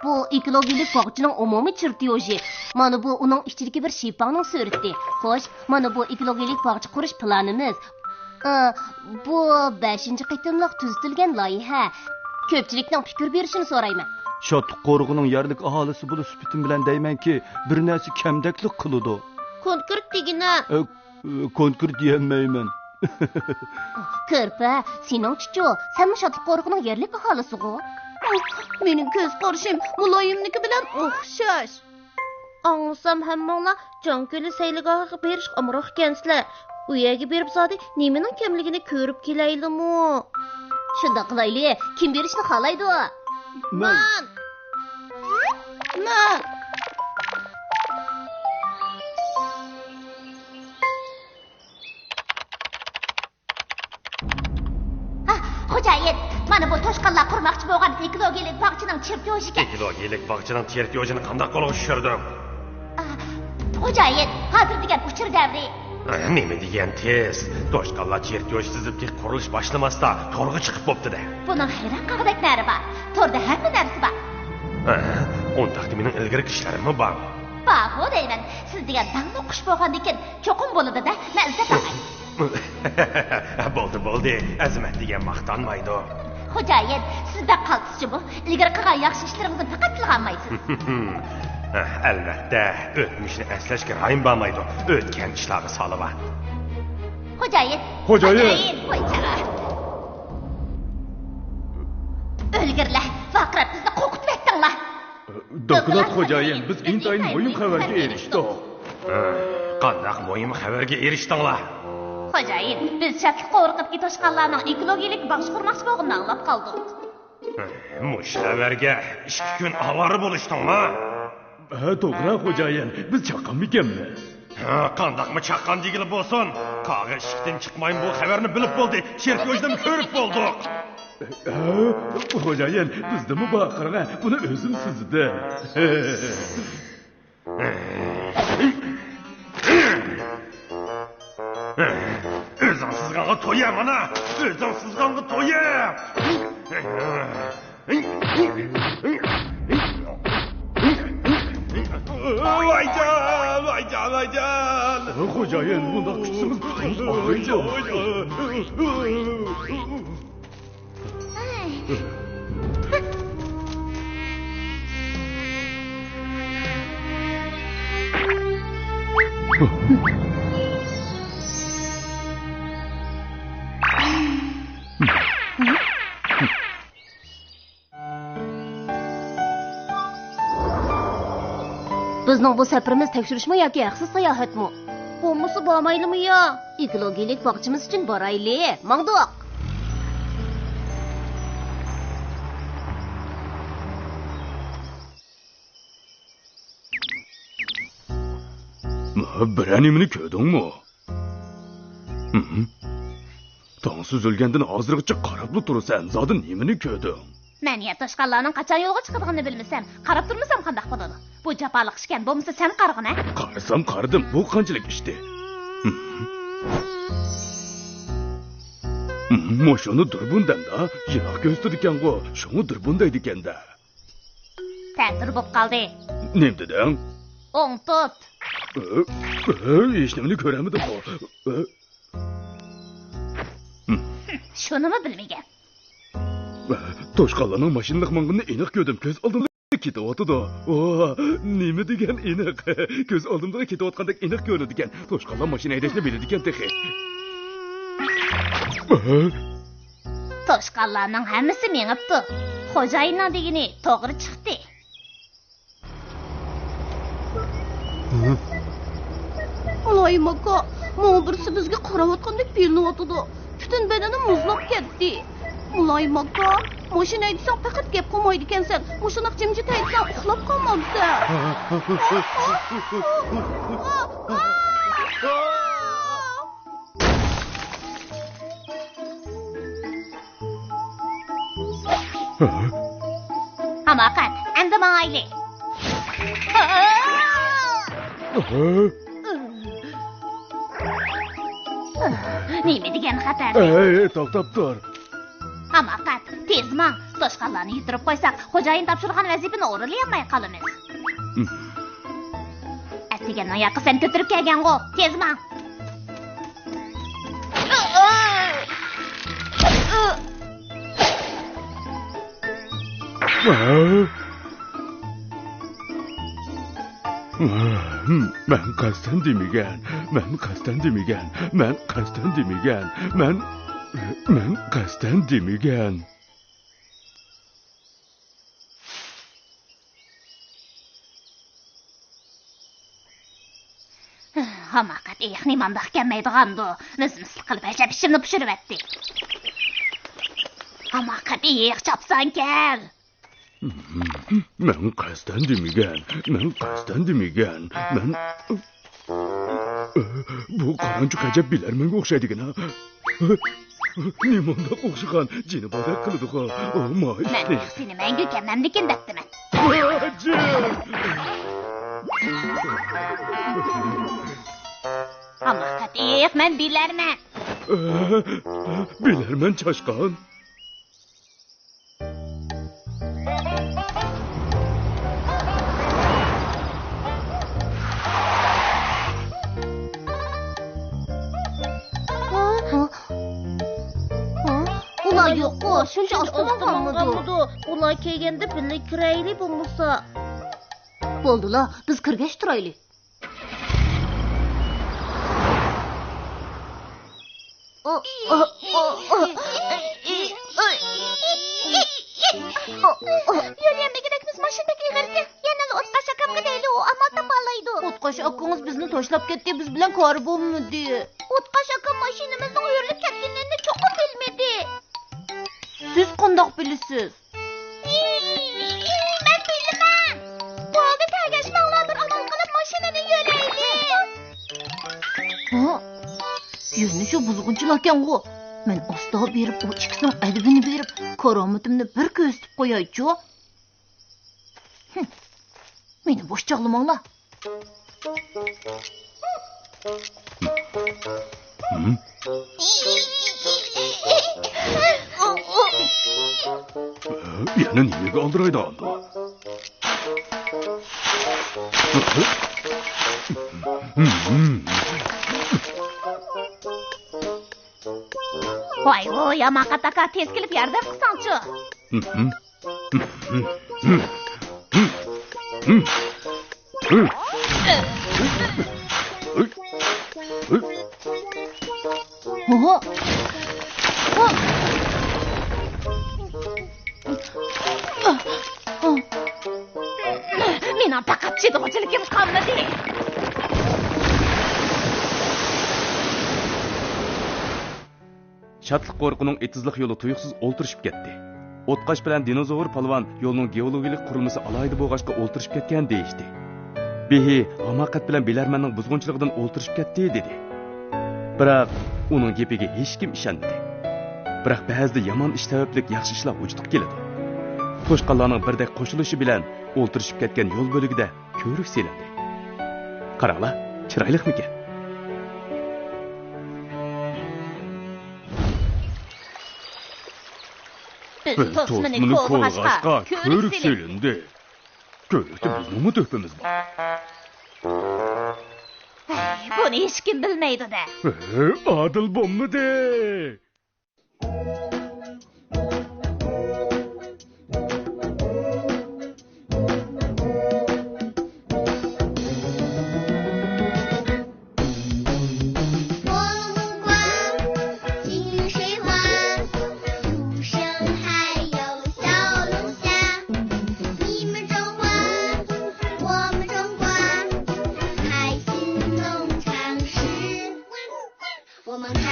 Bu ekologilik bog'chining umumiy chertyoji. Mana bu uning ichidagi bir shiypongning surati. Xo'sh, mana bu ekologilik bog'chi qurish planimiz. Bu 5-qitimliq tuzitilgan loyiha. Ko'pchilikning fikr berishini so'rayman. Shotliq qo'rg'ining yerlik aholisi bo'lib supitim bilan deymanki, bir narsa kamdaklik qiladi. Konkret degina. Konkret deyolmayman. Kirpa, sening chuchu, sen Shotliq qo'rg'ining yerlik aholisi-ku. Mening ko'z qarashim muloyimniki bilan o'xshash. Anlasam hammanglar Jonko'li sayligohiga berish amroq ekansizlar. U yerga berib zodi nimaning kamligini ko'rib kelaylikmi? Shunda qilayli, kim berishni xohlaydi? Man. Xo'jayin, mana bu toshqonlar qurmoqchi bo'lgan ekologilik bog'chining chertyojiga. Ekologilik bog'chining chertyojini qanday qo'lga tushirdim? Xo'jayin, hozir degan uchir davri. Nima degan tez? Toshqonlar chertyoj tizibdi qurilish boshlamasda to'g'ri chiqib bo'pti-da. Buning hayron qag'idaknari bor. To'rda hamma narsa bor. On taqdimining ilgari ishlarimmi bor? Baho deyman, siz degan dangni o'qish bo'lgandan cho'qim bo'ladi-da, men izzat olay. Bo'ldi, azimat degan maqtanmaydi. Xo'jayin, sizda qaltischi bu. Ilgari qilgan yaxshi ishlaringizni faqat tilg'anmaysiz. Albatta, o'tmishni eslashga rayim bo'lmaydi. O'tgan ishlarni solib. Xo'jayin. O'lgirlar, vaqirab bizni qo'rqitmaytinglar. Dokulat xo'jayin, biz intayin muhim xabarga erishdik. Qanday muhim xabarga erishdinglar? Xo'jayin, biz Shotliq qo'rqitga toshqonlarning ekologilik bog'ch qurmoqchi bo'lganini anglab qoldik. Mush xabarga 2 kun avvori bo'lishdingmi? To'g'ri xo'jayin, biz chaqqanmikanmiz? Qandaqmi chaqqan degili bo'lsin. Qog'i ishdan chiqmayin bu xabarni bilib bo'ldi. Chertyojdan ko'rib bo'ldik. Xo'jayin, bizdimi baqirga? Buni o'zim sizda. O'zim sizganga to'yam ana. O'zim sizganga to'yam. Vaycan. Xo'jayin, bunda kuchsiz Bizning bu safarimiz tekshirishmi yoki haqsiz sayohatmi? Bo'lmasa bormaylimi yo? Ekologilik bog'chimiz uchun borayli. Mangdoq. Biranimni ko'rdingmi? Tong suzilgandan hozirgacha qarab tursan, zodi nimani ko'rding? Men ya toshqonlarning qachon yo'lga chiqadiganini bilmasam, qarab turmasam qanday bo'ladi? Bu jafoliq ishkan, bo'lmasa sen qarg'ina. Qaradim, bu qanchalik ishdi? Moshoni durbundan-da, yiroq ko'rsatadigan-ku, shuni durbundaydi ekanda. Ta'sir bo'lib qoldi. Nim deding? O'ng tut. Hech nimani ko'ramidi bu? Shunimi bilmagan. Toshqonlarning mashinalik mang'ini aniq ko'rdim, ko'z oldimda ketyapti-da. Nima degan aniq? Ko'z oldimda ketayotgandek aniq ko'rindi ekan. Toshqonlar mashina haydashni biladi ekan texi. Toshqonlarning hammasi mengibdi. Xo'jayinning degini to'g'ri chiqdi. Aloyim aka, men birisi bizga qarayotgandek bilinyapti. Butun bedanim muzlab ketdi. Muloyim aka, mashina aytsang faqat gap qilmaydi ekansan. Mushunaq jimjit aytsang uxlab qolmabsan. Hamakat, andamayli. Nima degan xatar? To'xtab tur. Hamakat, tezman. Toshqonlarni yutirib qo'ysak, xo'jayin topshirgan vazifani o'rinlayolmay qolamiz. Atigan oyoqqa sen ko'tirib kelgan-ku, tezman. Ben qasdan demigan. Men qasdan demigan. Hamakat, niman baxkanmaydigandu. Misli qilib ajab ishimni pishirib etdi. Hamakat, chopsan kel. Men qasdan demigan. Bu qaranchuq ajab bilarmanga o'xshaydigina. Nimanda o'xshagan jinibodak qildi-ku. Men seni mangu kamamdikin debdiman. Hamakat, men bilarman. Bilarman Chashqon. Yo'q, shuncha ostimanganmidi. Ular kelganda birga kiraylik bo'lmasa. Bo'ldi-la, biz kirgach turaylik. Yuriyamdagidek mashinaga yig'irdi. Yana o'tqash akamga deydi, u ammo topalaydi. O'tqash akangiz bizni tashlab ketdi, biz bilan kori bo'lmadi. O'tqash akam mashinamizning o'yirilib ketganini cho'qib bilmadi. Siz qandoq bilasiz? Men bilaman. Bo'ldi, tagashmoqlardir amal qilib mashinani yo'laylik. Yerni shu buzg'unchilar ekan-ku. Men osta berib, u ikkisining adibini berib, karomatimni bir ko'zitib qo'yaychi. Meni bo'sh chog'lamanglar. Yana nimaga oldiraydi anda? Voy, Hamakat aka, tez kelib yordam qilsangchi. Mening faqat chidg'uchiligim qolmadi. Shatliq qo'rqining etizliq yo'li tuyuqsiz o'ltirishib ketdi. O'tqash bilan dinozavr polvon yo'lning geologik qurilmasi alayda bo'lg'achqa o'ltirishib ketgan deyishdi. Behi Hamakat bilan bilarmanning buzg'unchiligidan o'ltirishib ketdi dedi. Biroq uning gapiga hech kim ishonmadi. Biroq ba'zida yomon ish sababli yaxshi ishlar vujudga keladi. Toshqonlarning birdek qo'shilishi bilan o'ltirishib ketgan yo'l bo'ligida ko'rik selindi. Qaranglar, chiroyliqmikan? Tosmini kovg'ashqa ko'rik selindi. Ko'rikda bizning to'pimiz bor. Buni hech kim bilmaydi-da. Adil bo'lmadi.我们